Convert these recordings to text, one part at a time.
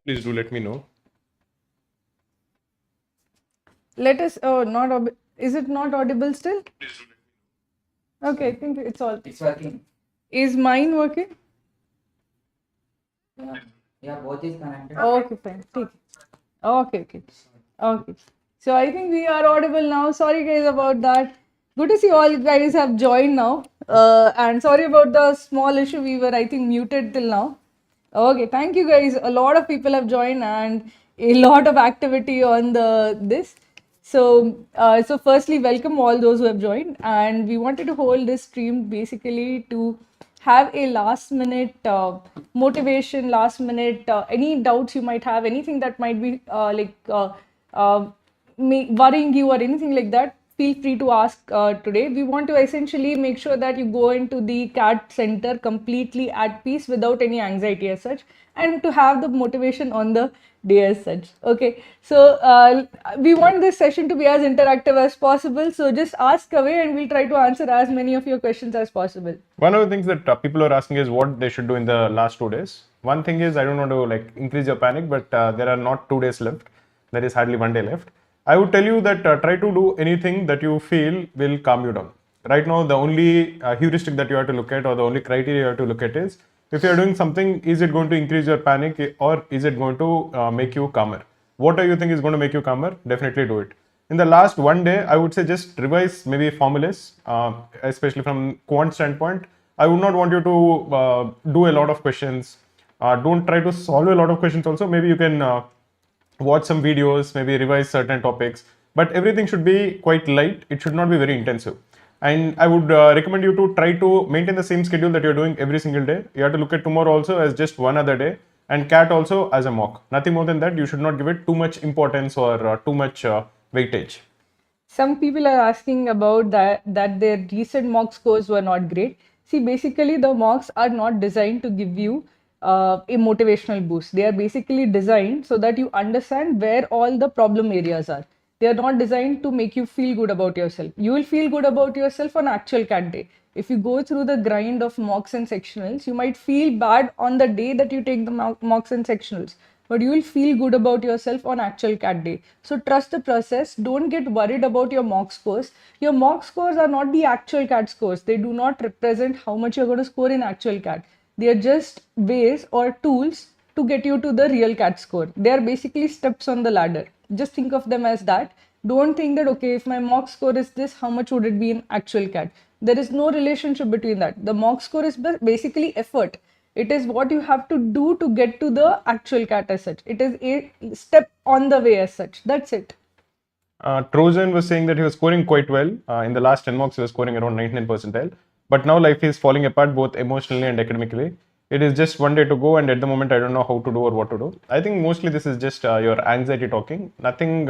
Please do let me know. Let us, oh, is it not audible still? Please do let me Okay, I think it's all. It's working. Is mine working? Yeah, yeah, both is connected. Okay, fine. Take it. Okay, okay. Okay. So I think we are audible now. Sorry guys about that. Good to see all you guys have joined now. And sorry about the small issue. We were, I think, muted till now. Okay, thank you guys. A lot of people have joined and a lot of activity on the this. So firstly, welcome all those who have joined. And we wanted to hold this stream basically to have a last minute motivation, last minute any doubts you might have, anything that might be uh, worrying you or anything like that, feel free to ask today. We want to essentially make sure that you go into the CAT center completely at peace without any anxiety as such, and to have the motivation on the day as such. Okay, so we want this session to be as interactive as possible. So just ask away and we'll try to answer as many of your questions as possible. One of the things that people are asking is what they should do in the last 2 days. One thing is I don't want to like increase your panic, but there are not 2 days left. There is hardly 1 day left. I would tell you that try to do anything that you feel will calm you down. Right now, the only heuristic that you have to look at or the only criteria you have to look at is if you are doing something, is it going to increase your panic or is it going to make you calmer? What do you think is going to make you calmer? Definitely do it. In the last 1 day, I would say just revise maybe formulas, especially from quant standpoint. I would not want you to do a lot of questions. Don't try to solve a lot of questions also. Maybe you can watch some videos, maybe revise certain topics, but everything should be quite light. It should not be very intensive. And I would recommend you to try to maintain the same schedule that you're doing every single day. You have to look at tomorrow also as just one other day and CAT also as a mock. Nothing more than that. You should not give it too much importance or too much weightage. Some people are asking about that their recent mock scores were not great. See, basically the mocks are not designed to give you a motivational boost. They are basically designed so that you understand where all the problem areas are. They are not designed to make you feel good about yourself. You will feel good about yourself on actual CAT day. If you go through the grind of mocks and sectionals, you might feel bad on the day that you take the mocks and sectionals, but you will feel good about yourself on actual CAT day. So trust the process. Don't get worried about your mock scores. Your mock scores are not the actual CAT scores. They do not represent how much you're going to score in actual CAT. They are just ways or tools to get you to the real CAT score. They are basically steps on the ladder. Just think of them as that. Don't think that, okay, if my mock score is this, how much would it be in actual CAT? There is no relationship between that. The mock score is basically effort. It is what you have to do to get to the actual CAT as such. It is a step on the way as such. That's it. Trojan was saying that he was scoring quite well. In the last 10 mocks, he was scoring around 99 percentile. But now life is falling apart both emotionally and academically. It is just 1 day to go, and at the moment, I don't know how to do or what to do. I think mostly this is just your anxiety talking. Nothing.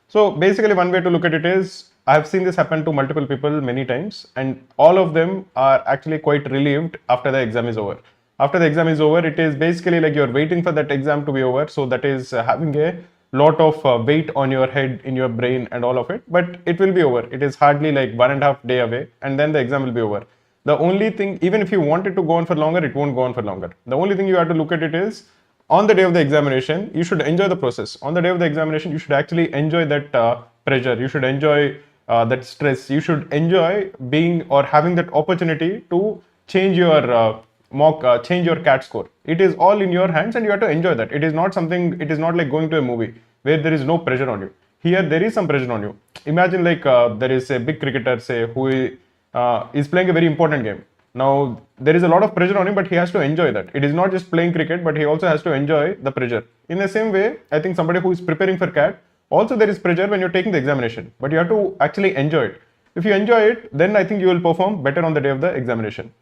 So basically, one way to look at it is I have seen this happen to multiple people many times, and all of them are actually quite relieved after the exam is over. After the exam is over, it is basically like you're waiting for that exam to be over. So that is having a lot of weight on your head, in your brain, and all of it. But it will be over. It is hardly like 1.5 day away, and then the exam will be over. The only thing, even if you want it to go on for longer, it won't go on for longer. The only thing you have to look at it is on the day of the examination, you should enjoy the process. On the day of the examination, you should actually enjoy that pressure. You should enjoy that stress. You should enjoy being or having that opportunity to change your change your CAT score. It is all in your hands and you have to enjoy that. It is not something, it is not like going to a movie where there is no pressure on you. Here, there is some pressure on you. Imagine like there is a big cricketer, say, who is playing a very important game. Now, there is a lot of pressure on him, but he has to enjoy that. It is not just playing cricket, but he also has to enjoy the pressure. In the same way, I think somebody who is preparing for CAT, also there is pressure when you're taking the examination, but you have to actually enjoy it. If you enjoy it, then I think you will perform better on the day of the examination.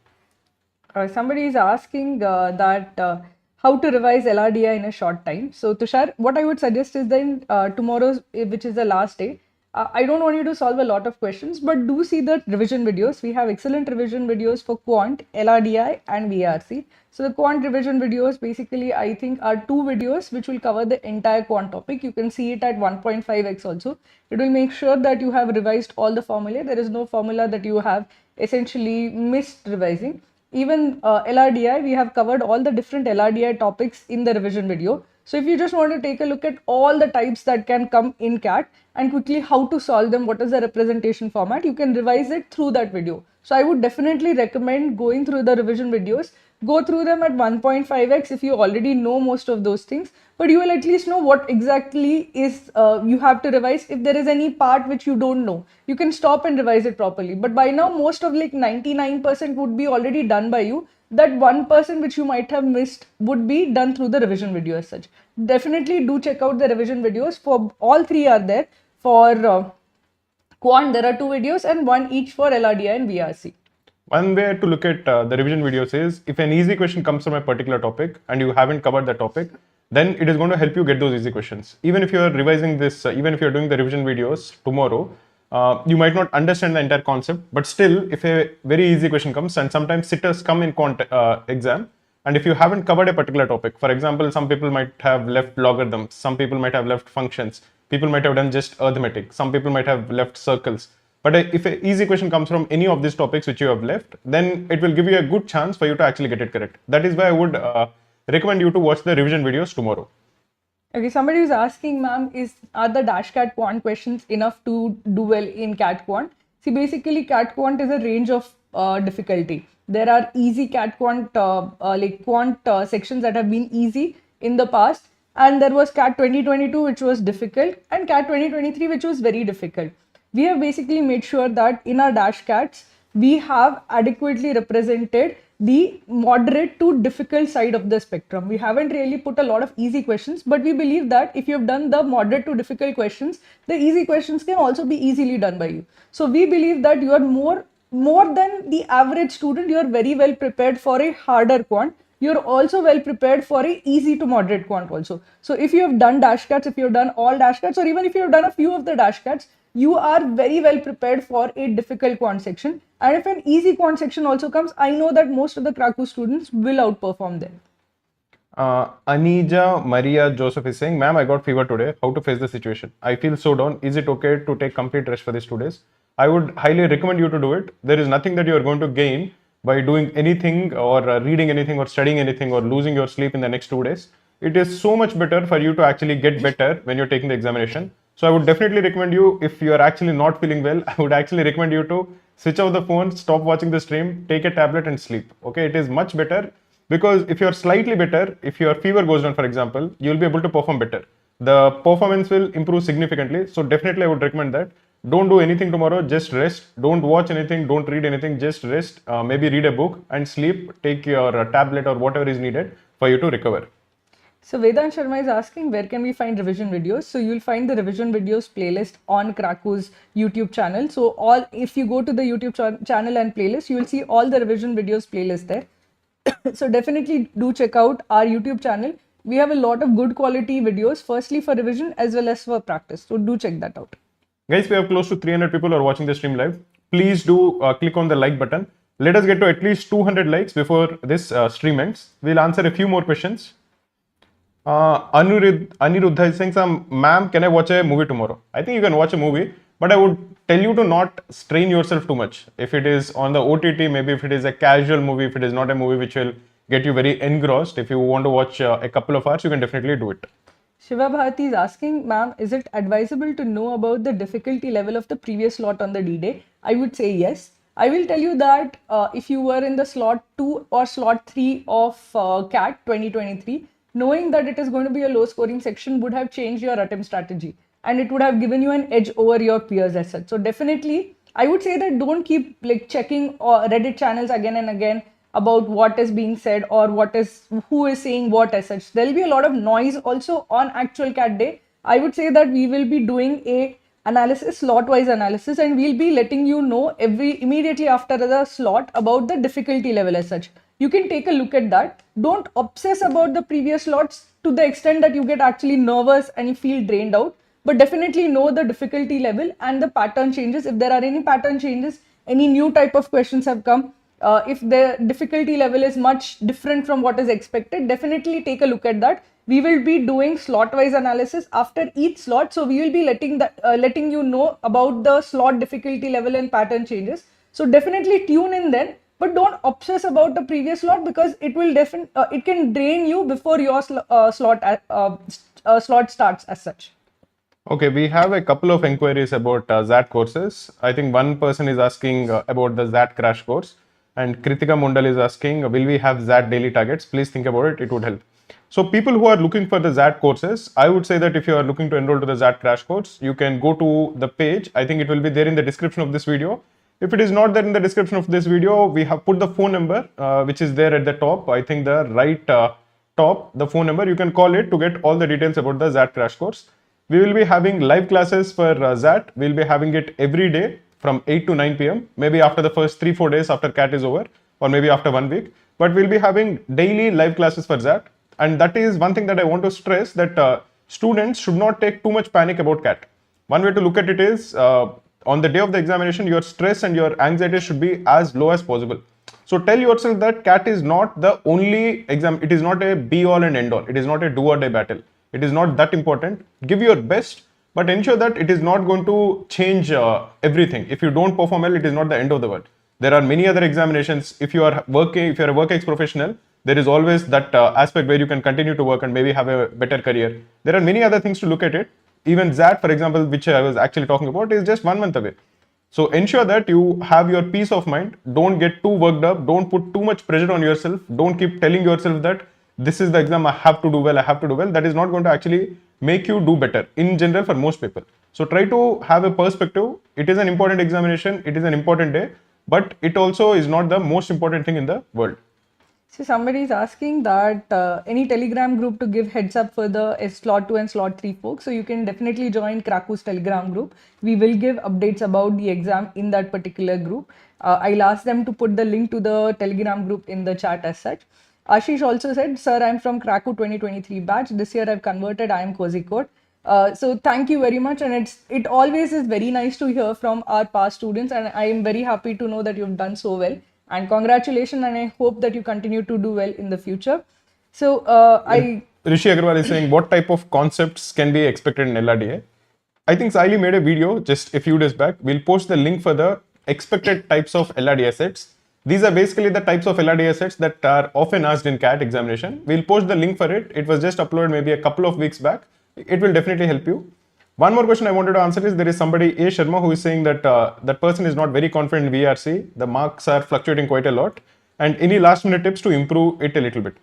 Somebody is asking that how to revise LRDI in a short time. So Tushar, what I would suggest is then tomorrow's, which is the last day, I don't want you to solve a lot of questions, but do see the revision videos. We have excellent revision videos for quant, LRDI and VRC. So the quant revision videos basically I think are 2 videos which will cover the entire quant topic. You can see it at 1.5x also. It will make sure that you have revised all the formula. There is no formula that you have essentially missed revising. Even LRDI, we have covered all the different LRDI topics in the revision video. So if you just want to take a look at all the types that can come in CAT and quickly how to solve them, what is the representation format, you can revise it through that video. So I would definitely recommend going through the revision videos. Go through them at 1.5x if you already know most of those things, but you will at least know what exactly is you have to revise. If there is any part which you don't know, you can stop and revise it properly. But by now, most of like 99% would be already done by you. That 1% which you might have missed would be done through the revision video as such. Definitely do check out the revision videos. For all three are there. For Quant, there are 2 videos and 1 each for LRDI and VRC. One way to look at the revision videos is if an easy question comes from a particular topic and you haven't covered the topic, then it is going to help you get those easy questions. Even if you are revising this, even if you're doing the revision videos tomorrow, you might not understand the entire concept, but still, if a very easy question comes, and sometimes sitters come in exam, and if you haven't covered a particular topic, for example, some people might have left logarithms, some people might have left functions, people might have done just arithmetic, some people might have left circles. But if an easy question comes from any of these topics which you have left, then it will give you a good chance for you to actually get it correct. That is why I would recommend you to watch the revision videos tomorrow. Okay, somebody is asking, ma'am, are the dash cat quant questions enough to do well in cat quant? See, basically, cat quant is a range of difficulty. There are easy cat quant, quant sections that have been easy in the past, and there was cat 2022 which was difficult, and cat 2023 which was very difficult. We have basically made sure that in our dash cats, we have adequately represented the moderate to difficult side of the spectrum. We haven't really put a lot of easy questions, but we believe that if you've done the moderate to difficult questions, the easy questions can also be easily done by you. So we believe that you are more than the average student. You are very well prepared for a harder quant. You're also well prepared for a easy to moderate quant also. So if you have done dash cats, if you've done all dash cats, or even if you have done a few of the dash cats, you are very well prepared for a difficult quant section. And if an easy quant section also comes, I know that most of the Krakow students will outperform them. Anija Maria Joseph is saying, ma'am, I got fever today. How to face the situation? I feel so down. Is it okay to take complete rest for these 2 days? I would highly recommend you to do it. There is nothing that you are going to gain by doing anything or reading anything or studying anything or losing your sleep in the next 2 days. It is so much better for you to actually get better when you're taking the examination. So I would definitely recommend you, if you are actually not feeling well, I would actually recommend you to switch off the phone, stop watching the stream, take a tablet and sleep. Okay, it is much better, because if you're slightly better, if your fever goes down, for example, you'll be able to perform better. The performance will improve significantly. So definitely I would recommend that. Don't do anything tomorrow, just rest. Don't watch anything, don't read anything, just rest. Maybe read a book and sleep. Take your tablet or whatever is needed for you to recover. So Vedant Sharma is asking, where can we find revision videos? So you'll find the revision videos playlist on Krakow's YouTube channel. So if you go to the YouTube channel and playlist, you will see all the revision videos playlist there. So definitely do check out our YouTube channel. We have a lot of good quality videos, firstly for revision as well as for practice. So do check that out. Guys, we have close to 300 people who are watching the stream live. Please do click on the like button. Let us get to at least 200 likes before this stream ends. We'll answer a few more questions. Aniruddha is saying, ma'am, can I watch a movie tomorrow? I think you can watch a movie, but I would tell you to not strain yourself too much. If it is on the OTT, maybe if it is a casual movie, if it is not a movie which will get you very engrossed, if you want to watch a couple of hours, you can definitely do it. Shiva Bharati is asking, ma'am, is it advisable to know about the difficulty level of the previous slot on the D-Day? I would say yes. I will tell you that if you were in the slot 2 or slot 3 of CAT 2023, knowing that it is going to be a low scoring section would have changed your attempt strategy, and it would have given you an edge over your peers as such. So definitely, I would say that don't keep like checking Reddit channels again and again about what is being said or who is saying what as such. There will be a lot of noise also on actual CAT day. I would say that we will be doing a analysis, slot wise analysis, and we'll be letting you know immediately after the slot about the difficulty level as such. You can take a look at that. Don't obsess about the previous slots to the extent that you get actually nervous and you feel drained out, but definitely know the difficulty level and the pattern changes. If there are any pattern changes, any new type of questions have come, if the difficulty level is much different from what is expected, definitely take a look at that. We will be doing slot wise analysis after each slot. So we will be letting you know about the slot difficulty level and pattern changes. So definitely tune in then. but don't obsess about the previous slot, because it will it can drain you before your slot starts as such. Okay, we have a couple of inquiries about ZAT courses. I think one person is asking about the ZAT crash course, and Kritika Mundal is asking, will we have ZAT daily targets? Please think about it, it would help. So people who are looking for the ZAT courses, I would say that if you are looking to enroll to the ZAT crash course, you can go to the page. I think it will be there in the description of this video. If it is not there in the description of this video, we have put the phone number, which is there at the top. I think the right top, the phone number, you can call it to get all the details about the ZAT crash course. We will be having live classes for ZAT. We'll be having it every day from 8 to 9 p.m. Maybe after the first 3-4 days after CAT is over, or maybe after 1 week. But we'll be having daily live classes for ZAT. And that is one thing that I want to stress, that students should not take too much panic about CAT. One way to look at it is, on the day of the examination, your stress and your anxiety should be as low as possible. So tell yourself that CAT is not the only exam. It is not a be all and end all. It is not a do or die battle. It is not that important. Give your best, but ensure that it is not going to change everything. If you don't perform well, it is not the end of the world. There are many other examinations. If you are working, if you are a work ex professional, there is always that aspect where you can continue to work and maybe have a better career. There are many other things to look at it. Even ZAT, for example, which I was actually talking about, is just 1 month away. So ensure that you have your peace of mind. Don't get too worked up. Don't put too much pressure on yourself. Don't keep telling yourself that this is the exam, I have to do well, I have to do well. That is not going to actually make you do better in general for most people. So try to have a perspective. It is an important examination. It is an important day, but it also is not the most important thing in the world. So somebody is asking that any Telegram group to give heads up for the slot 2 and slot 3 folks. So you can definitely join Kraku's Telegram group. We will give updates about the exam in that particular group. I'll ask them to put the link to the Telegram group in the chat as such. Ashish also said, sir, I'm from Kraku 2023 batch. This year I've converted, I am Kozhikode. So thank you very much, and it always is very nice to hear from our past students, and I am very happy to know that you've done so well. And congratulations, and I hope that you continue to do well in the future. So Rishi Agarwal is saying, what type of concepts can be expected in LRDI? I think Sayali made a video just a few days back. We'll post the link for the expected types of LRDI sets. These are basically the types of LRDI sets that are often asked in CAT examination. We'll post the link for it. It was just uploaded maybe a couple of weeks back. It will definitely help you. One more question I wanted to answer is, there is somebody, A. Sharma, who is saying that that person is not very confident in VRC. The marks are fluctuating quite a lot. And any last minute tips to improve it a little bit?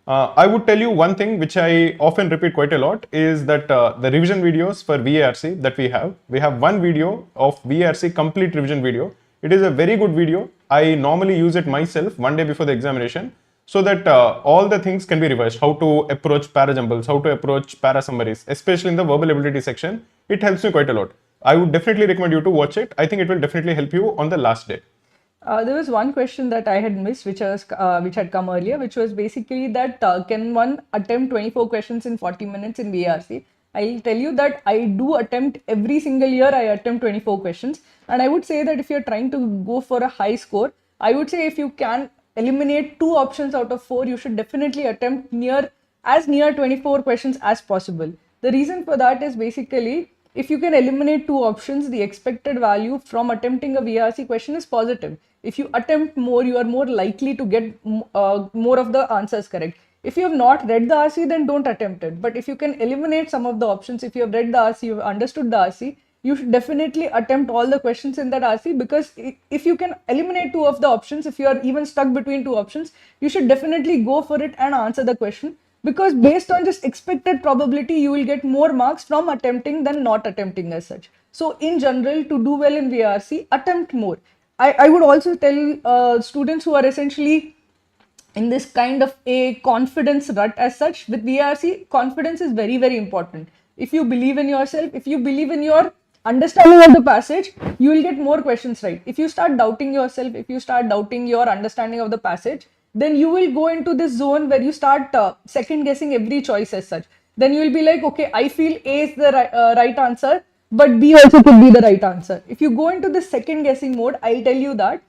I would tell you one thing which I often repeat quite a lot is that the revision videos for VARC that we have one video of VARC complete revision video. It is a very good video. I normally use it myself one day before the examination, so that all the things can be revised. How to approach para jumbles, how to approach para summaries, especially in the verbal ability section. It helps me quite a lot. I would definitely recommend you to watch it. I think it will definitely help you on the last day. There was one question that I had missed, which had come earlier, which was basically that can one attempt 24 questions in 40 minutes in VRC? I'll tell you that I do attempt every single year. I attempt 24 questions, and I would say that if you're trying to go for a high score, I would say if you can eliminate 2 options out of 4, you should definitely attempt as near 24 questions as possible. The reason for that is basically, if you can eliminate 2 options, the expected value from attempting a VRC question is positive. If you attempt more, you are more likely to get more of the answers correct. If you have not read the RC, then don't attempt it. But if you can eliminate some of the options, if you have read the RC, you have understood the RC, you should definitely attempt all the questions in that RC, because if you can eliminate 2 of the options, if you are even stuck between 2 options, you should definitely go for it and answer the question, because based on just expected probability, you will get more marks from attempting than not attempting as such. So in general, to do well in VRC, attempt more. I would also tell students who are essentially in this kind of a confidence rut as such, with VRC, confidence is very, very important. If you believe in yourself, if you believe in your understanding of the passage, you will get more questions right. If you start doubting yourself, if you start doubting your understanding of the passage, then you will go into this zone where you start second guessing every choice as such. Then you will be like, okay, I feel A is the right answer, but B also could be the right answer. If you go into the second guessing mode, I'll tell you that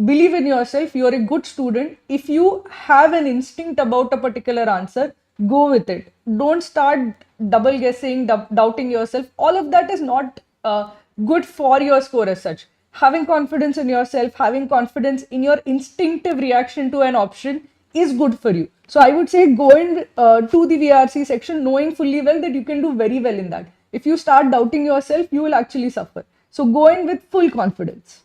believe in yourself, you're a good student. If you have an instinct about a particular answer, go with it. Don't start double guessing, doubting yourself. All of that is not good for your score as such. having confidence in yourself, having confidence in your instinctive reaction to an option is good for you. So I would say go in to the VRC section knowing fully well that you can do very well in that. If you start doubting yourself, you will actually suffer. So go in with full confidence.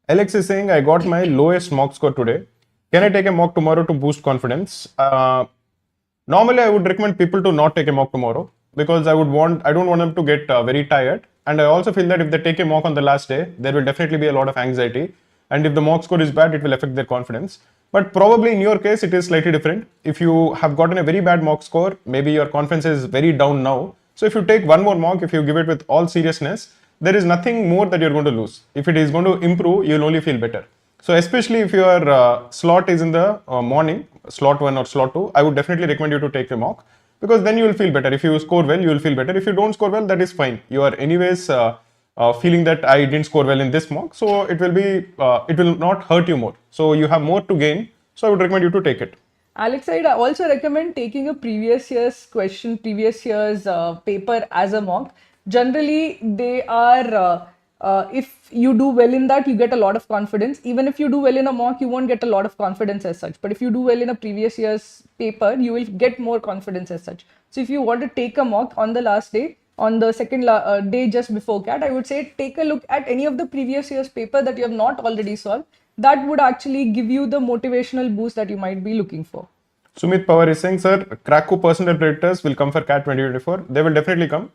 Alex is saying, I got my lowest mock score today. Can I take a mock tomorrow to boost confidence? Normally, I would recommend people to not take a mock tomorrow because I don't want them to get very tired. And I also feel that if they take a mock on the last day, there will definitely be a lot of anxiety. And if the mock score is bad, it will affect their confidence. But probably in your case, it is slightly different. If you have gotten a very bad mock score, maybe your confidence is very down now. So if you take one more mock, if you give it with all seriousness, there is nothing more that you're going to lose. If it is going to improve, you'll only feel better. So especially if your slot is in the morning, slot 1 or slot 2, I would definitely recommend you to take a mock because then you will feel better. If you score well, you will feel better. If you don't score well, that is fine. You are anyways feeling that I didn't score well in this mock, so it will not hurt you more. So you have more to gain. So I would recommend you to take it. Alex, I also recommend taking a previous year's question, previous year's paper as a mock. Generally, they are, if you do well in that, you get a lot of confidence. Even if you do well in a mock, you won't get a lot of confidence as such. But if you do well in a previous year's paper, you will get more confidence as such. So if you want to take a mock on the last day, on the second day just before CAT, I would say take a look at any of the previous year's paper that you have not already solved. That would actually give you the motivational boost that you might be looking for. Sumit Pawar is saying, sir, Krakow personal predictors will come for CAT 2024. They will definitely come.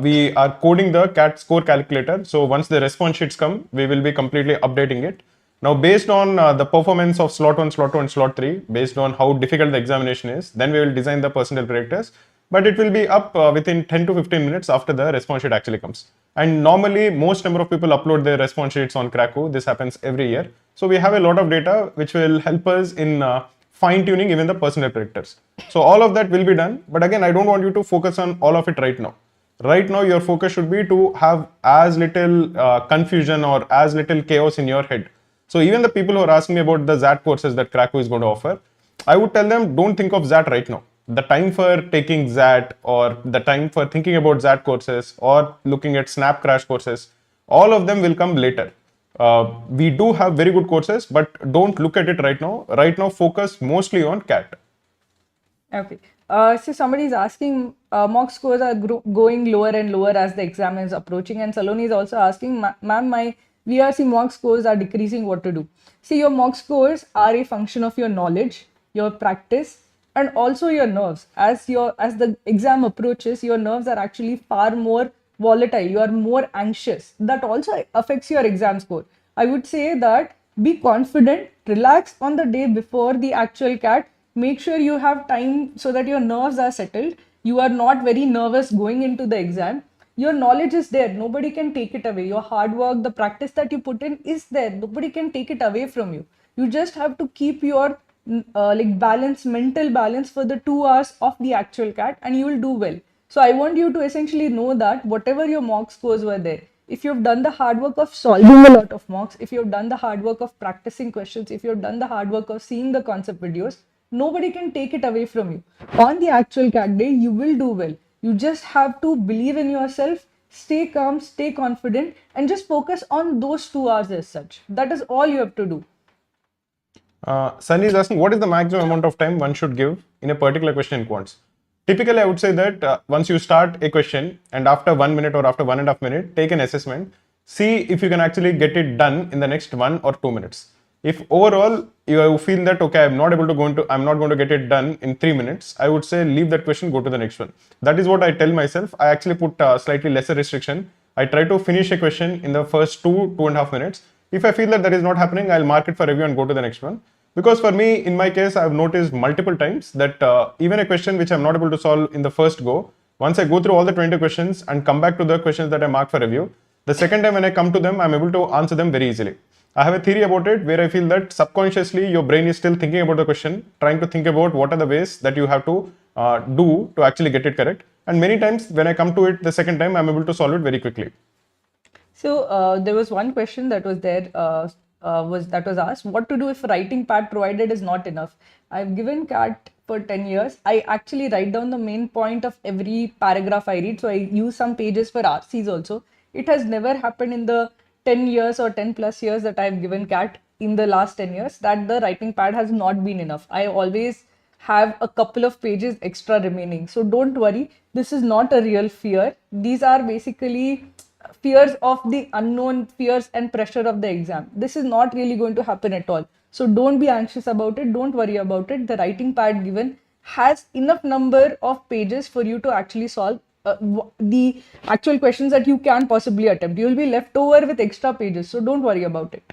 We are coding the CAT score calculator. So once the response sheets come, we will be completely updating it. Now, based on the performance of slot 1, slot 2 and slot 3, based on how difficult the examination is, then we will design the percentile predictors. But it will be up within 10 to 15 minutes after the response sheet actually comes. And normally, most number of people upload their response sheets on Krakow. This happens every year. So we have a lot of data which will help us in fine-tuning even the percentile predictors. So all of that will be done. But again, I don't want you to focus on all of it right now. Right now, your focus should be to have as little confusion or as little chaos in your head. So even the people who are asking me about the ZAT courses that Krakow is going to offer, I would tell them don't think of ZAT right now. The time for taking ZAT or the time for thinking about ZAT courses or looking at snap crash courses, all of them will come later. We do have very good courses, but don't look at it right now. Right now, focus mostly on CAT. Okay. So somebody is asking, mock scores are going lower and lower as the exam is approaching, and Saloni is also asking, ma'am, my VRC mock scores are decreasing, what to do? See, your mock scores are a function of your knowledge, your practice, and also your nerves. As the exam approaches, your nerves are actually far more volatile. You are more anxious. That also affects your exam score. I would say that be confident, relax on the day before the actual CAT. Make sure you have time so that your nerves are settled. You are not very nervous going into the exam. Your knowledge is there. Nobody can take it away. Your hard work, the practice that you put in is there. Nobody can take it away from you. You just have to keep your mental balance for the 2 hours of the actual CAT, and you will do well. So I want you to essentially know that whatever your mock scores were there, if you've done the hard work of solving a lot of mocks, if you've done the hard work of practicing questions, if you've done the hard work of seeing the concept videos, nobody can take it away from you. On the actual CAT day, you will do well. You just have to believe in yourself, stay calm, stay confident, and just focus on those 2 hours as such. That is all you have to do. Sunny is asking, what is the maximum amount of time one should give in a particular question in quants? Typically, I would say that once you start a question and after 1 minute or after 1.5 minutes, take an assessment, see if you can actually get it done in the next 1 or 2 minutes. If overall you feel that, okay, I'm not going to get it done in 3 minutes, I would say leave that question, go to the next one. That is what I tell myself. I actually put slightly lesser restriction. I try to finish a question in the first 2.5 minutes. If I feel that that is not happening, I'll mark it for review and go to the next one. Because for me, in my case, I've noticed multiple times that even a question which I'm not able to solve in the first go, once I go through all the 20 questions and come back to the questions that I mark for review, the second time when I come to them, I'm able to answer them very easily. I have a theory about it where I feel that subconsciously your brain is still thinking about the question, trying to think about what are the ways that you have to do to actually get it correct. And many times when I come to it the second time, I'm able to solve it very quickly. So there was one question that was there, that was asked, what to do if writing part provided is not enough? I've given CAT for 10 years. I actually write down the main point of every paragraph I read. So I use some pages for RCs also. It has never happened in the 10 years or 10 plus years that I've given CAT in the last 10 years that the writing pad has not been enough. I always have a couple of pages extra remaining. So don't worry, this is not a real fear. These are basically fears of the unknown, fears and pressure of the exam. This is not really going to happen at all. So don't be anxious about it. Don't worry about it. The writing pad given has enough number of pages for you to actually solve the actual questions that you can possibly attempt. You will be left over with extra pages. So don't worry about it.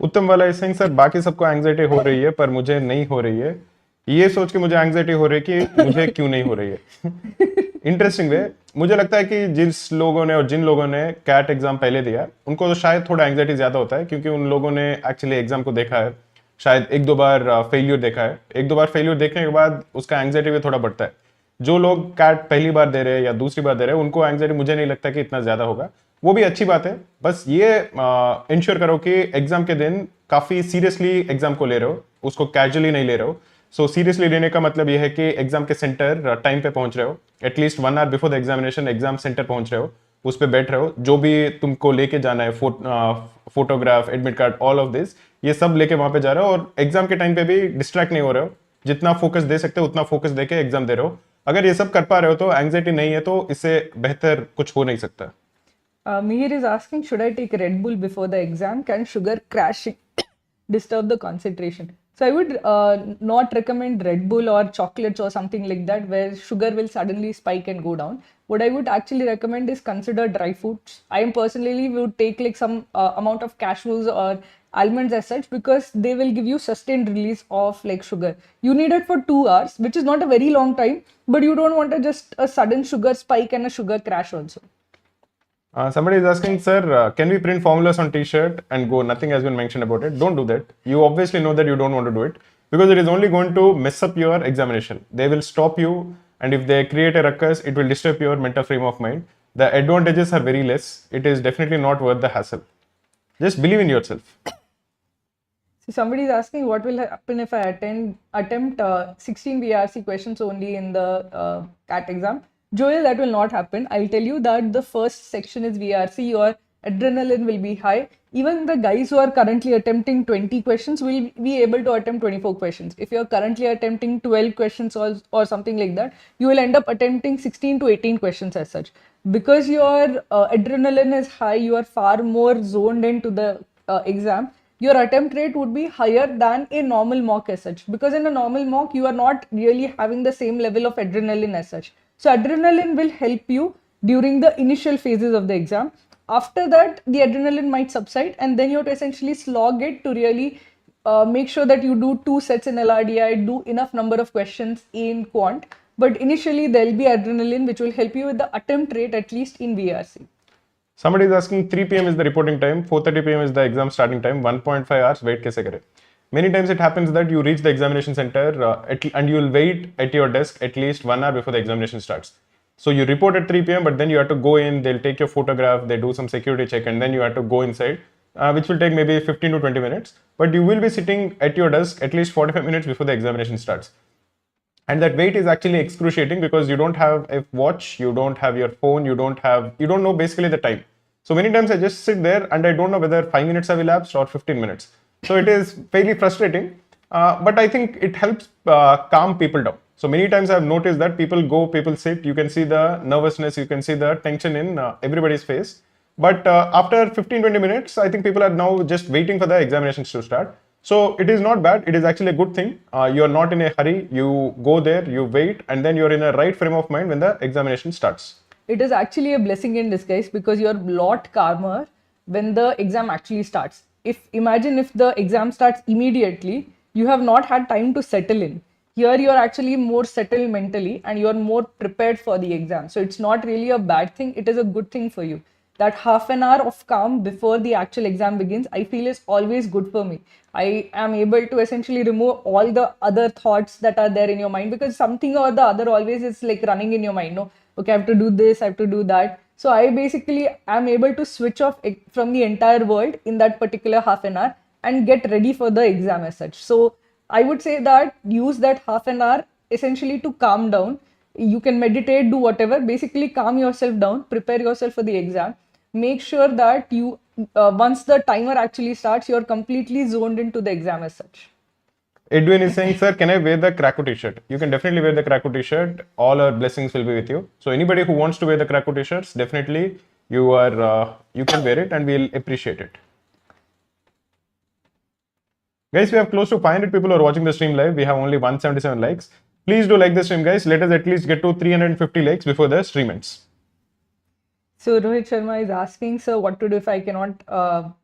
उत्तम वाला is saying sir बाकी सबको anxiety हो रही है पर मुझे नहीं हो रही है, ये सोच के मुझे एंग्जाइटी हो रही है कि मुझे क्यों नहीं हो रही है. Interesting way. मुझे लगता है कि जिस लोगों ने और जिन लोगों ने कैट एग्जाम पहले दिया उनको तो शायद थोड़ा एंग्जाइटी ज्यादा होता है क्योंकि उन लोगों ने एक्चुअली एग्जाम को देखा है, शायद एक दो बार फेलियर देखा है. एक दो बार फेलियर देखने के बाद उसका एंग्जाइटी भी थोड़ा बढ़ता है. जो लोग कैट पहली बार दे रहे हैं या दूसरी बार दे रहे हैं उनको एंग्जाइटी मुझे नहीं लगता कि इतना ज्यादा होगा. वो भी अच्छी बात है. बस ये इंश्योर करो कि एग्जाम के दिन काफी सीरियसली एग्जाम को ले रहे हो, उसको कैजुअली नहीं ले रहे हो. सो सीरियसली लेने का मतलब ये है कि एग्जाम के सेंटर टाइम पे पहुंच रहे हो, at least 1 hour before the examination exam centre पहुंच रहे हो, उस पर बैठ रहे हो, जो भी तुमको लेके जाना है photograph, admit card, all of this, ये सब लेके वहां पे जा रहे हो और एग्जाम के टाइम पे भी डिस्ट्रैक्ट नहीं हो रहे हो. जितना फोकस दे सकते हो उतना फोकस देके एग्जाम दे रहे हो. अगर ये सब कर पा रहे हो तो एंग्जाइटी नहीं है, तो इससे बेहतर कुछ हो नहीं सकता. Mihir is asking, should I take Red Bull before the exam? Can sugar crashing disturb the concentration? So I would not recommend Red Bull or chocolates or something like that where sugar will suddenly spike and go down. What I would actually recommend is consider dry foods. I am personally would take like some amount of cashews or almonds as such because they will give you sustained release of like sugar. You need it for 2 hours, which is not a very long time, but you don't want just a sudden sugar spike and a sugar crash also. Somebody is asking, sir, can we print formulas on t-shirt and go? Nothing has been mentioned about it. Don't do that. You obviously know that you don't want to do it because it is only going to mess up your examination. They will stop you, and if they create a ruckus, it will disturb your mental frame of mind. The advantages are very less. It is definitely not worth the hassle. Just believe in yourself. So somebody is asking, what will happen if I attempt 16 VRC questions only in the CAT exam? Joel, that will not happen. I'll tell you that the first section is VRC. Your adrenaline will be high. Even the guys who are currently attempting 20 questions will be able to attempt 24 questions. If you're currently attempting 12 questions or something like that, you will end up attempting 16 to 18 questions as such. Because your adrenaline is high, you are far more zoned into the exam. Your attempt rate would be higher than a normal mock as such. Because in a normal mock, you are not really having the same level of adrenaline as such. So adrenaline will help you during the initial phases of the exam. After that, the adrenaline might subside and then you have to essentially slog it to really make sure that you do 2 sets in LRDI, do enough number of questions in quant. But initially, there will be adrenaline which will help you with the attempt rate at least in VRC. Somebody is asking 3 p.m. is the reporting time, 4:30 p.m. is the exam starting time, 1.5 hours, wait kaise kare? Many times it happens that you reach the examination center and you will wait at your desk at least 1 hour before the examination starts. So you report at 3 p.m. but then you have to go in, they'll take your photograph, they do some security check and then you have to go inside, which will take maybe 15 to 20 minutes. But you will be sitting at your desk at least 45 minutes before the examination starts. And that wait is actually excruciating because you don't have a watch, you don't have your phone, you don't know basically the time. So many times I just sit there and I don't know whether 5 minutes have elapsed or 15 minutes. So it is fairly frustrating, but I think it helps calm people down. So many times I've noticed that people sit, you can see the nervousness, you can see the tension in everybody's face. But after 15-20 minutes, I think people are now just waiting for the examinations to start. So it is not bad, it is actually a good thing. You are not in a hurry, you go there, you wait, and then you're in a right frame of mind when the examination starts. It is actually a blessing in disguise because you're a lot calmer when the exam actually starts. Imagine if the exam starts immediately, you have not had time to settle in. Here you are actually more settled mentally and you are more prepared for the exam. So it's not really a bad thing, it is a good thing for you. That half an hour of calm before the actual exam begins, I feel is always good for me. I am able to essentially remove all the other thoughts that are there in your mind because something or the other always is like running in your mind. No, okay, I have to do this, I have to do that. So I basically am able to switch off from the entire world in that particular half an hour and get ready for the exam as such. So I would say that use that half an hour essentially to calm down. You can meditate, do whatever, basically calm yourself down, prepare yourself for the exam. Make sure that you once the timer actually starts, you're completely zoned into the exam as such. Edwin is saying, sir, can I wear the Krakow t-shirt? You can definitely wear the Krakow t-shirt. All our blessings will be with you. So anybody who wants to wear the Krakow t-shirts, definitely you can wear it and we'll appreciate it. Guys, we have close to 500 people who are watching the stream live. We have only 177 likes. Please do like the stream, guys. Let us at least get to 350 likes before the stream ends. So Rohit Sharma is asking, sir, what to do if I cannot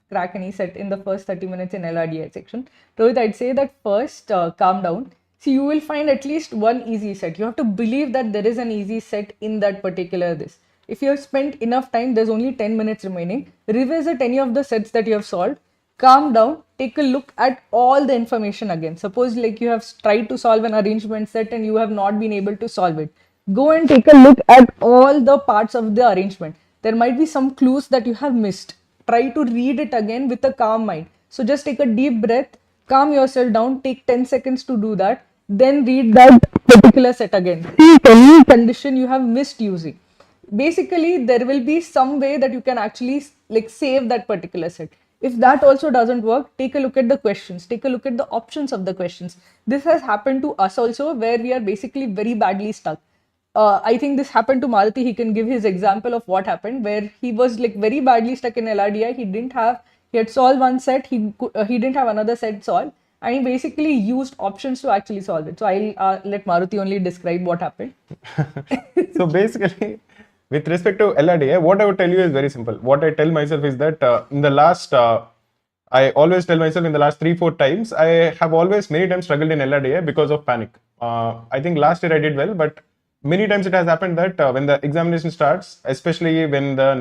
crack any set in the first 30 minutes in LRDI section? Rohit, I'd say that first, calm down. See, you will find at least one easy set. You have to believe that there is an easy set in that particular this. If you have spent enough time, there's only 10 minutes remaining. Revisit any of the sets that you have solved. Calm down, take a look at all the information again. Suppose like you have tried to solve an arrangement set and you have not been able to solve it. Go and take a look at all the parts of the arrangement. There might be some clues that you have missed. Try to read it again with a calm mind. So just take a deep breath, calm yourself down, take 10 seconds to do that, then read that particular set again. See any condition you have missed using. Basically, there will be some way that you can actually like save that particular set. If that also doesn't work, take a look at the questions, take a look at the options of the questions. This has happened to us also, where we are basically very badly stuck. I think this happened to Maruti. He can give his example of what happened, where he was like very badly stuck in LRDI. He had solved one set, he didn't have another set solved, and he basically used options to actually solve it. So I'll let Maruti only describe what happened. So basically, with respect to LRDI, what I would tell you is very simple. What I tell myself is that I always tell myself in the last 3-4 times, I have always many times struggled in LRDI because of panic. I think last year I did well, but many times it has happened that when the examination starts, especially when the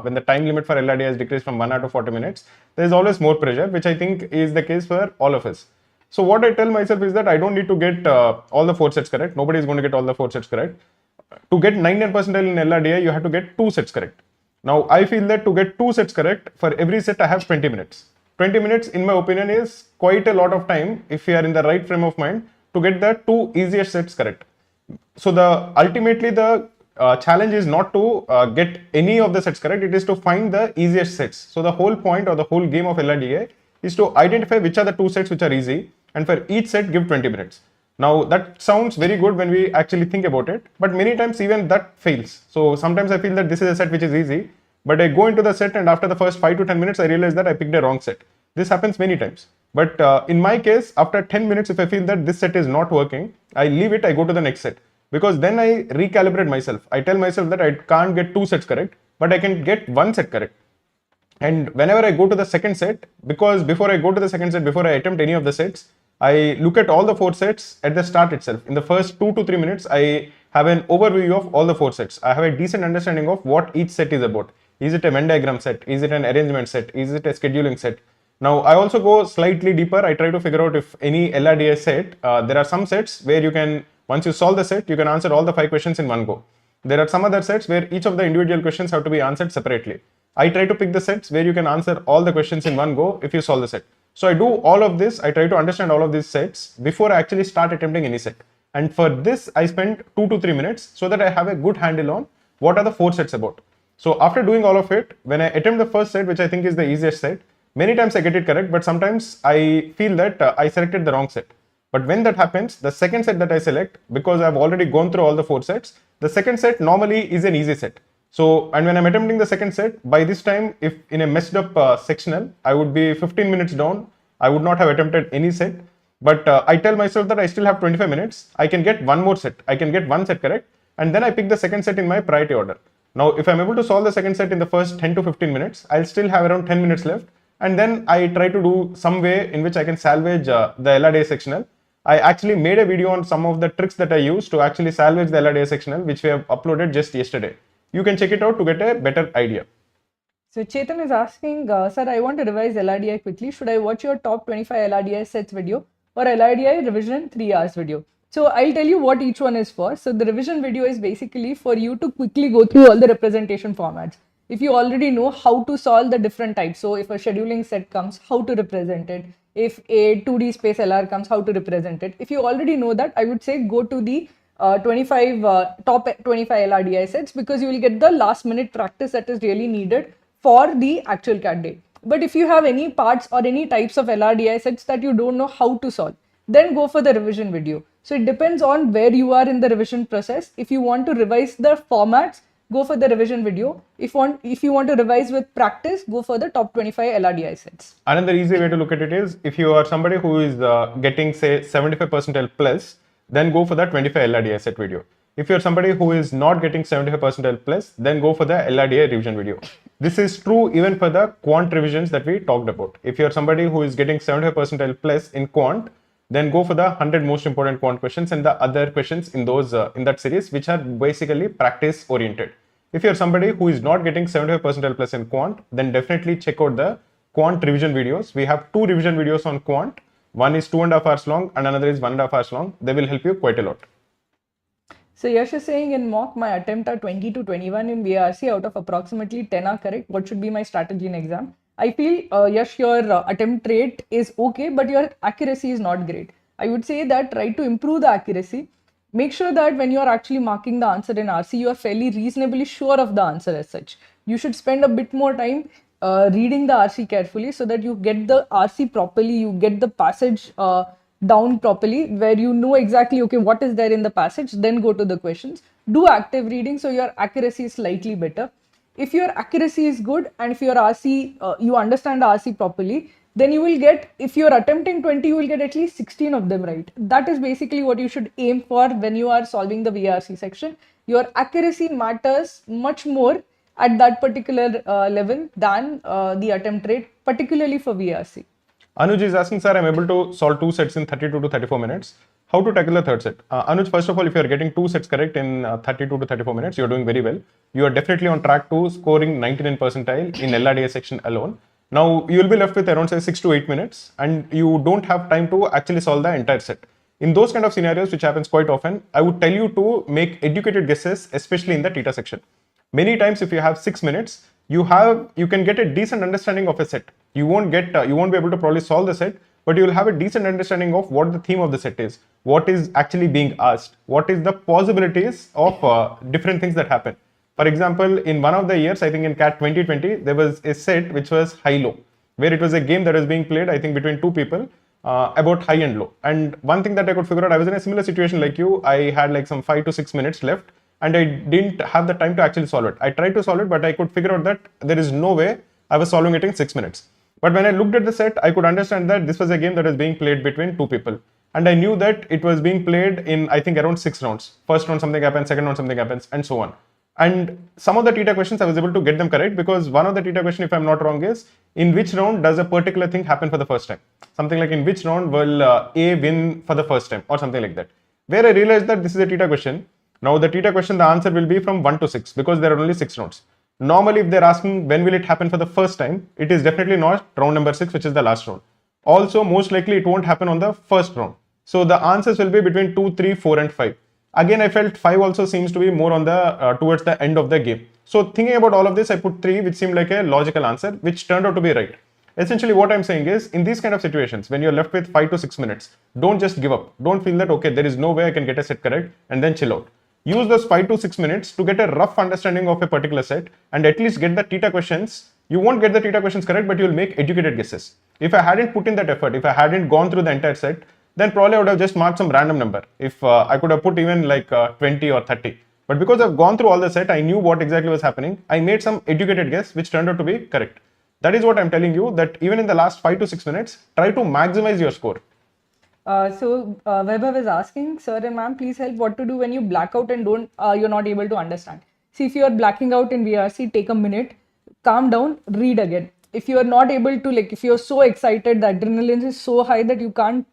when the time limit for LRDI has decreased from 1 hour to 40 minutes, there is always more pressure, which I think is the case for all of us. So what I tell myself is that I don't need to get all the 4 sets correct. Nobody is going to get all the 4 sets correct. To get 99 percentile in LRDI, you have to get 2 sets correct. Now, I feel that to get 2 sets correct, for every set I have 20 minutes. 20 minutes, in my opinion, is quite a lot of time if you are in the right frame of mind to get the 2 easiest sets correct. So ultimately the challenge is not to get any of the sets correct, it is to find the easiest sets. So the whole point or the whole game of LRDI is to identify which are the 2 sets which are easy, and for each set give 20 minutes. Now that sounds very good when we actually think about it, but many times even that fails. So sometimes I feel that this is a set which is easy, but I go into the set and after the first 5 to 10 minutes I realize that I picked a wrong set. This happens many times. But in my case, after 10 minutes, if I feel that this set is not working, I leave it, I go to the next set. Because then I recalibrate myself. I tell myself that I can't get 2 sets correct, but I can get 1 set correct. And whenever I go to the second set, because before I go to the second set, before I attempt any of the sets, I look at all the 4 sets at the start itself. In the first 2 to 3 minutes, I have an overview of all the 4 sets. I have a decent understanding of what each set is about. Is it a Venn diagram set? Is it an arrangement set? Is it a scheduling set? Now, I also go slightly deeper. I try to figure out if any LRDI set, there are some sets where you can, once you solve the set, you can answer all the 5 questions in one go. There are some other sets where each of the individual questions have to be answered separately. I try to pick the sets where you can answer all the questions in one go if you solve the set. So I do all of this. I try to understand all of these sets before I actually start attempting any set. And for this, I spend 2 to 3 minutes so that I have a good handle on what are the 4 sets about. So after doing all of it, when I attempt the first set, which I think is the easiest set, many times I get it correct, but sometimes I feel that I selected the wrong set. But when that happens, the second set that I select, because I've already gone through all the 4 sets, the second set normally is an easy set. So, and when I'm attempting the second set, by this time, if in a messed up sectional, I would be 15 minutes down. I would not have attempted any set. But I tell myself that I still have 25 minutes. I can get one more set. I can get 1 set correct. And then I pick the second set in my priority order. Now, if I'm able to solve the second set in the first 10 to 15 minutes, I'll still have around 10 minutes left. And then I try to do some way in which I can salvage the LRDI sectional. I actually made a video on some of the tricks that I use to actually salvage the LRDI sectional, which we have uploaded just yesterday. You can check it out to get a better idea. So Chetan is asking, sir, I want to revise LRDI quickly. Should I watch your top 25 LRDI sets video or LRDI revision 3 hours video? So I'll tell you what each one is for. So the revision video is basically for you to quickly go through all the representation formats. If you already know how to solve the different types, so if a scheduling set comes, how to represent it. If a 2D space LR comes, how to represent it. If you already know that, I would say go to the top 25 LRDI sets, because you will get the last minute practice that is really needed for the actual candidate. But if you have any parts or any types of LRDI sets that you don't know how to solve, then go for the revision video. So it depends on where you are in the revision process. If you want to revise the formats, go for the revision video. If you want to revise with practice, go for the top 25 LRDI sets. Another easy way to look at it is if you are somebody who is getting say 75 percentile plus, then go for the 25 LRDI set video. If you're somebody who is not getting 75 percentile plus, then go for the LRDI revision video. This is true even for the quant revisions that we talked about. If you're somebody who is getting 75 percentile plus in quant, then go for the 100 most important quant questions and the other questions in those in that series, which are basically practice oriented. If you're somebody who is not getting 75 percentile plus in quant, then definitely check out the quant revision videos. We have 2 revision videos on quant. One is 2.5 hours long and another is 1.5 hours long. They will help you quite a lot. So Yash is saying in mock, my attempt are 20 to 21 in VRC out of approximately 10 are correct. What should be my strategy in exam? I feel, Yash, your attempt rate is okay, but your accuracy is not great. I would say that try to improve the accuracy. Make sure that when you are actually marking the answer in RC, you are fairly reasonably sure of the answer as such. You should spend a bit more time reading the RC carefully so that you get the RC properly, you get the passage down properly, where you know exactly, okay, what is there in the passage, then go to the questions. Do active reading so your accuracy is slightly better. If your accuracy is good and if your RC, you understand the RC properly, then you will get, if you're attempting 20, you will get at least 16 of them right. That is basically what you should aim for when you are solving the VRC section. Your accuracy matters much more at that particular level than the attempt rate, particularly for VRC. Anuj is asking, sir, I'm able to solve 2 sets in 32 to 34 minutes. How to tackle the third set? Anuj, first of all, if you're getting 2 sets correct in 32 to 34 minutes, you're doing very well. You are definitely on track to scoring 99 percentile in LRDI section alone. Now, you will be left with around say 6 to 8 minutes and you don't have time to actually solve the entire set. In those kind of scenarios, which happens quite often, I would tell you to make educated guesses, especially in the theta section. Many times, if you have 6 minutes, you can get a decent understanding of a set. You won't be able to probably solve the set, but you will have a decent understanding of what the theme of the set is, what is actually being asked, what is the possibilities of different things that happen. For example, in one of the years, I think in CAT 2020, there was a set which was high-low, where it was a game that was being played, I think between 2 people about high and low. And one thing that I could figure out, I was in a similar situation like you. I had like some 5 to 6 minutes left and I didn't have the time to actually solve it. I tried to solve it, but I could figure out that there is no way I was solving it in 6 minutes. But when I looked at the set, I could understand that this was a game that was being played between 2 people. And I knew that it was being played in, I think, around 6 rounds. First round something happens, second round something happens, and so on. And some of the theta questions I was able to get them correct, because one of the theta question, if I'm not wrong, is in which round does a particular thing happen for the first time? Something like in which round will A win for the first time, or something like that. Where I realized that this is a theta question. Now the theta question, the answer will be from 1 to 6 because there are only 6 rounds. Normally, if they're asking when will it happen for the first time, it is definitely not round number 6, which is the last round. Also, most likely it won't happen on the first round. So the answers will be between 2, 3, 4 and 5. Again, I felt 5 also seems to be more on the towards the end of the game. So thinking about all of this, I put 3, which seemed like a logical answer, which turned out to be right. Essentially, what I'm saying is, in these kind of situations, when you're left with 5 to 6 minutes, don't just give up. Don't feel that, okay, there is no way I can get a set correct and then chill out. Use those 5 to 6 minutes to get a rough understanding of a particular set and at least get the theta questions. You won't get the theta questions correct, but you'll make educated guesses. If I hadn't put in that effort, if I hadn't gone through the entire set, then probably I would have just marked some random number. If I could have put even like 20 or 30. But because I've gone through all the set, I knew what exactly was happening. I made some educated guess, which turned out to be correct. That is what I'm telling you, that even in the last 5 to 6 minutes, try to maximize your score. Vaibhav is asking, sir and ma'am, please help what to do when you black out and you're not able to understand. See, if you are blacking out in VRC, take a minute, calm down, read again. If you are not able to, like, if you're so excited, the adrenaline is so high that you can't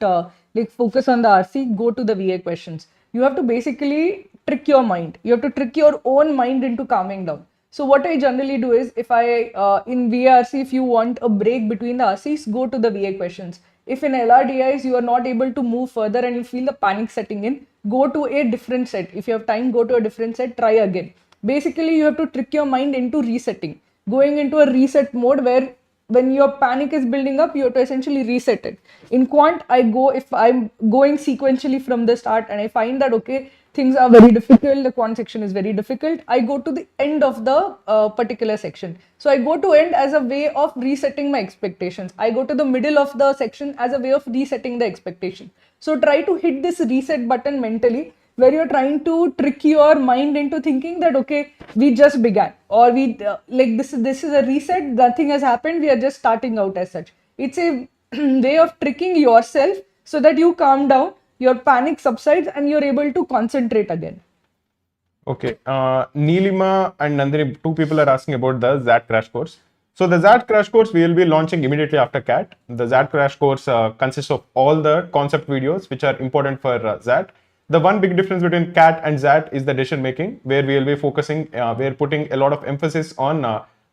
focus on the RC, go to the VA questions. You have to basically trick your mind. You have to trick your own mind into calming down. So what I generally do is, if in VRC, if you want a break between the RCs, go to the VA questions. If in LRDIs you are not able to move further and you feel the panic setting in, go to a different set. If you have time, go to a different set, try again. Basically, you have to trick your mind into resetting. Going into a reset mode where when your panic is building up, you have to essentially reset it. In quant, if I'm going sequentially from the start and I find that, okay, things are very difficult, the quant section is very difficult, I go to the end of the particular section. So I go to end as a way of resetting my expectations. I go to the middle of the section as a way of resetting the expectation. So try to hit this reset button mentally, where you're trying to trick your mind into thinking that okay, we just began, or we like this is a reset, nothing has happened, we are just starting out as such. It's a way of tricking yourself so that you calm down, your panic subsides, and you're able to concentrate again. Okay, Neelima and Nandini, two people are asking about the ZAT crash course. So the ZAT crash course we will be launching immediately after CAT. The ZAT crash course consists of all the concept videos which are important for ZAT. The one big difference between CAT and ZAT is the decision making, where we will be focusing, we're putting a lot of emphasis on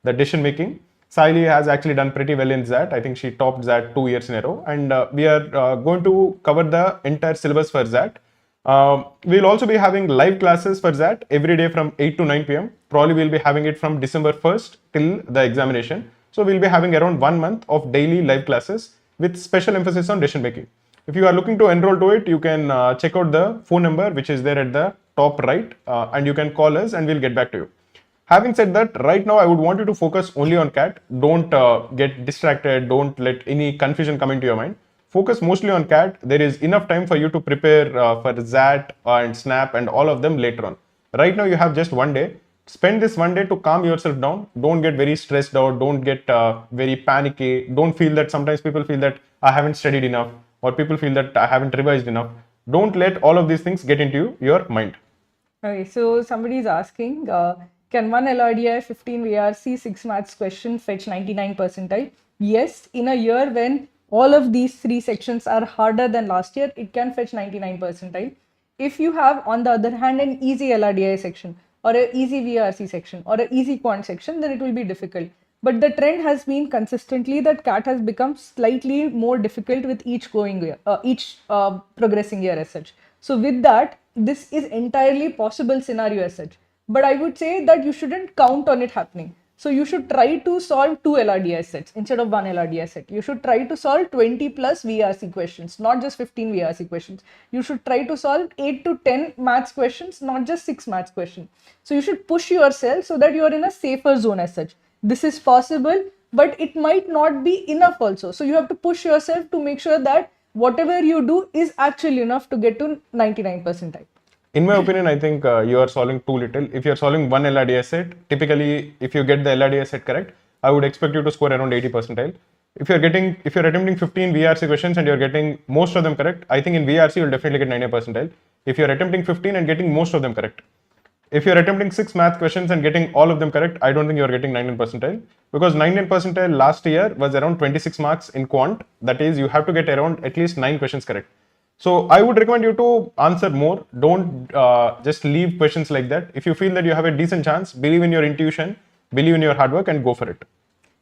the decision making. Sayali has actually done pretty well in ZAT. I think she topped ZAT 2 years in a row, and we are going to cover the entire syllabus for ZAT. We'll also be having live classes for that every day from 8 to 9 p.m. Probably we'll be having it from December 1st till the examination. So we'll be having around 1 month of daily live classes with special emphasis on decision making. If you are looking to enroll to it, you can check out the phone number which is there at the top right, and you can call us and we'll get back to you. Having said that, right now I would want you to focus only on CAT. Don't get distracted. Don't let any confusion come into your mind. Focus mostly on CAT. There is enough time for you to prepare for ZAT and SNAP and all of them later on. Right now you have just 1 day. Spend this 1 day to calm yourself down. Don't get very stressed out. Don't get very panicky. Don't feel that sometimes people feel that I haven't studied enough, or people feel that I haven't revised enough. Don't let all of these things get into your mind. Okay, so somebody is asking, can one LRDI 15 VRC 6 maths question fetch 99 percentile? Yes, in a year when all of these 3 sections are harder than last year, it can fetch 99 percentile. If you have, on the other hand, an easy LRDI section, or an easy VRC section, or an easy quant section, then it will be difficult. But the trend has been consistently that CAT has become slightly more difficult with each going year, progressing year as such. So with that, this is entirely possible scenario as such. But I would say that you shouldn't count on it happening. So you should try to solve 2 LRDI sets instead of 1 LRDI set. You should try to solve 20 plus VRC questions, not just 15 VRC questions. You should try to solve 8 to 10 maths questions, not just 6 maths questions. So you should push yourself so that you are in a safer zone as such. This is possible, but it might not be enough also. So you have to push yourself to make sure that whatever you do is actually enough to get to 99 percentile. In my opinion, I think you are solving too little. If you are solving one LRDI set, typically if you get the LRDI set correct, I would expect you to score around 80 percentile. If you're attempting 15 VRC questions and you're getting most of them correct, I think in VRC you'll definitely get 90 percentile. If you're attempting 15 and getting most of them correct. If you're attempting 6 math questions and getting all of them correct, I don't think you're getting 99 percentile, because 99 percentile last year was around 26 marks in quant. That is, you have to get around at least 9 questions correct. So I would recommend you to answer more. Don't just leave questions like that. If you feel that you have a decent chance, believe in your intuition, believe in your hard work, and go for it.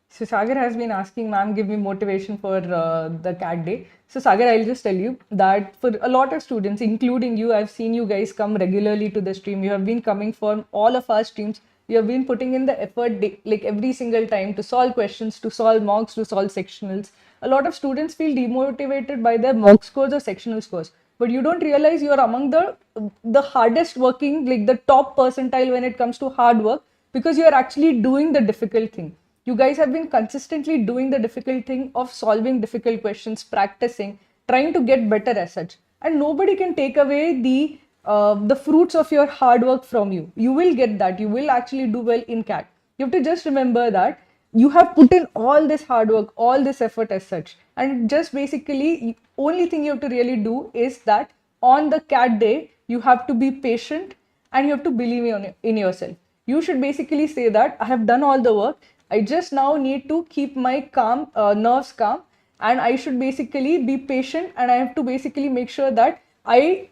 So Sagar has been asking, ma'am, give me motivation for the CAT day. So Sagar, I'll just tell you that for a lot of students, including you, I've seen you guys come regularly to the stream. You have been coming for all of our streams. You have been putting in the effort like every single time to solve questions, to solve mocks, to solve sectionals. A lot of students feel demotivated by their mock scores or sectional scores. But you don't realize you are among the hardest working, like the top percentile when it comes to hard work, because you are actually doing the difficult thing. You guys have been consistently doing the difficult thing of solving difficult questions, practicing, trying to get better as such. And nobody can take away the fruits of your hard work from you. You will get that. You will actually do well in CAT. You have to just remember that you have put in all this hard work, all this effort as such. And just basically, only thing you have to really do is that on the CAT day, you have to be patient and you have to believe in yourself. You should basically say that I have done all the work. I just now need to keep my nerves calm, and I should basically be patient, and I have to basically make sure that I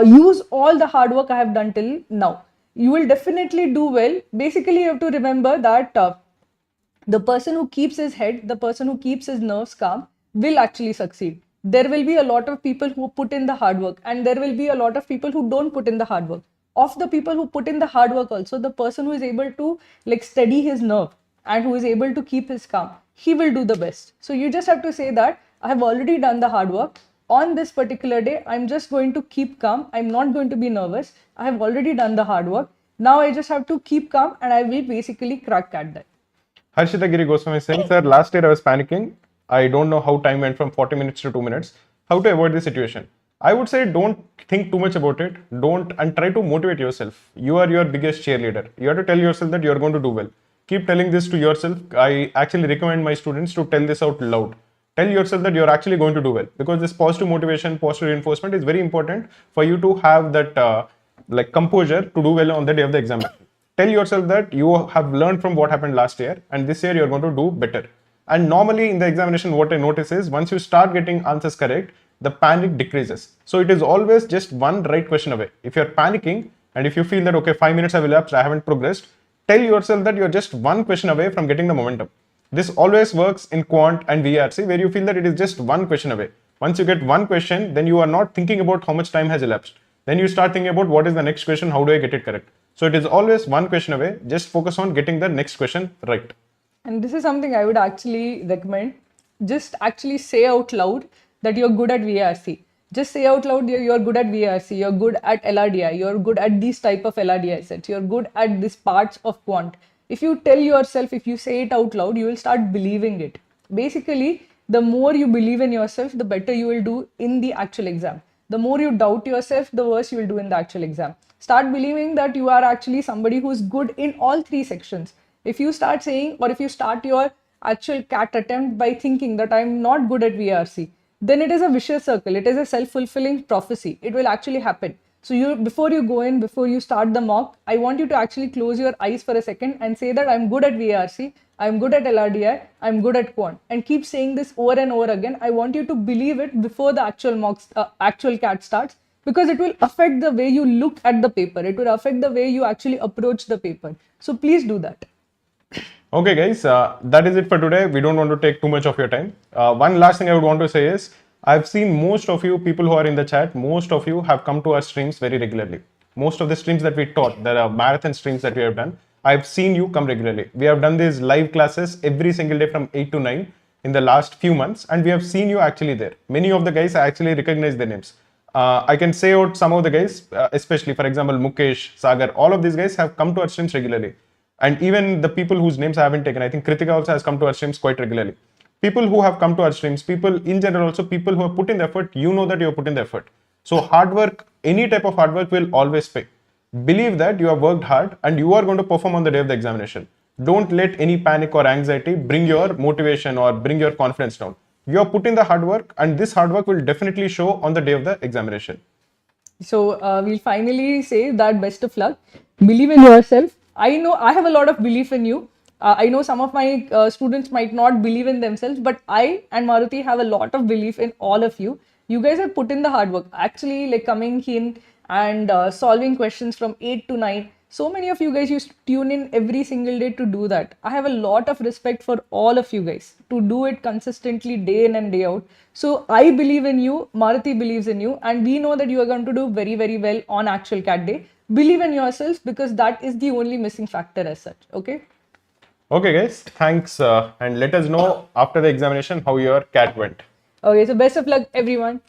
use all the hard work I have done till now. You will definitely do well. Basically, you have to remember that the person who keeps his head, the person who keeps his nerves calm will actually succeed. There will be a lot of people who put in the hard work, and there will be a lot of people who don't put in the hard work. Of the people who put in the hard work also, the person who is able to like steady his nerve and who is able to keep his calm, he will do the best. So you just have to say that I have already done the hard work. on this particular day, I'm just going to keep calm. I'm not going to be nervous. I have already done the hard work. Now I just have to keep calm and I will basically crack at that. Harshita Giri Goswami is saying, sir, last year I was panicking. I don't know how time went from 40 minutes to 2 minutes. How to avoid this situation? I would say don't think too much about it. Don't and try to motivate yourself. You are your biggest cheerleader. You have to tell yourself that you are going to do well. Keep telling this to yourself. I actually recommend my students to tell this out loud. Tell yourself that you're actually going to do well, because this positive motivation, positive reinforcement is very important for you to have that like composure to do well on the day of the examination. Tell yourself that you have learned from what happened last year and this year you're going to do better. And normally in the examination, what I notice is once you start getting answers correct, the panic decreases. So it is always just one right question away. If you're panicking and if you feel that, okay, 5 minutes have elapsed, I haven't progressed, tell yourself that you're just one question away from getting the momentum. This always works in quant and VRC, where you feel that it is just one question away. Once you get one question, then you are not thinking about how much time has elapsed. Then you start thinking about what is the next question, how do I get it correct. So it is always one question away. Just focus on getting the next question right. And this is something I would actually recommend. Just actually say out loud that you're good at VRC. Just say out loud you're good at VRC, you're good at LRDI, you're good at these type of LRDI sets, you're good at this parts of quant. If you tell yourself, if you say it out loud, you will start believing it. Basically, the more you believe in yourself, the better you will do in the actual exam. The more you doubt yourself, the worse you will do in the actual exam. Start believing that you are actually somebody who's good in all three sections. If you start saying, or if you start your actual CAT attempt by thinking that I'm not good at VRC, then it is a vicious circle. It is a self-fulfilling prophecy. It will actually happen. So before you go in, before you start the mock, I want you to actually close your eyes for a second and say that I'm good at VRC, I'm good at LRDI, I'm good at quant, and keep saying this over and over again. I want you to believe it before the actual CAT starts, because it will affect the way you look at the paper. It will affect the way you actually approach the paper. So please do that. Okay guys, that is it for today. We don't want to take too much of your time. One last thing I would want to say is, I've seen most of you people who are in the chat, most of you have come to our streams very regularly. Most of the streams that we taught, there are marathon streams that we have done, I've seen you come regularly. We have done these live classes every single day from 8 to 9 in the last few months, and we have seen you actually there. Many of the guys I actually recognize their names. I can say out some of the guys, especially for example Mukesh, Sagar, all of these guys have come to our streams regularly. And even the people whose names I haven't taken, I think Kritika also has come to our streams quite regularly. People who have come to our streams, people in general also, people who have put in the effort, you know that you have put in the effort. So hard work, any type of hard work will always pay. Believe that you have worked hard and you are going to perform on the day of the examination. Don't let any panic or anxiety bring your motivation or bring your confidence down. You have put in the hard work, and this hard work will definitely show on the day of the examination. So we'll finally say that best of luck. Believe in yourself. I know I have a lot of belief in you. I know some of my students might not believe in themselves, but I and Maruti have a lot of belief in all of you. You guys have put in the hard work. Actually, like coming in and solving questions from 8 to 9. So many of you guys used to tune in every single day to do that. I have a lot of respect for all of you guys to do it consistently day in and day out. So I believe in you, Maruti believes in you, and we know that you are going to do very, very well on actual CAT day. Believe in yourselves, because that is the only missing factor as such. Okay. Okay guys, thanks, and let us know after the examination how your CAT went. Okay, so best of luck everyone.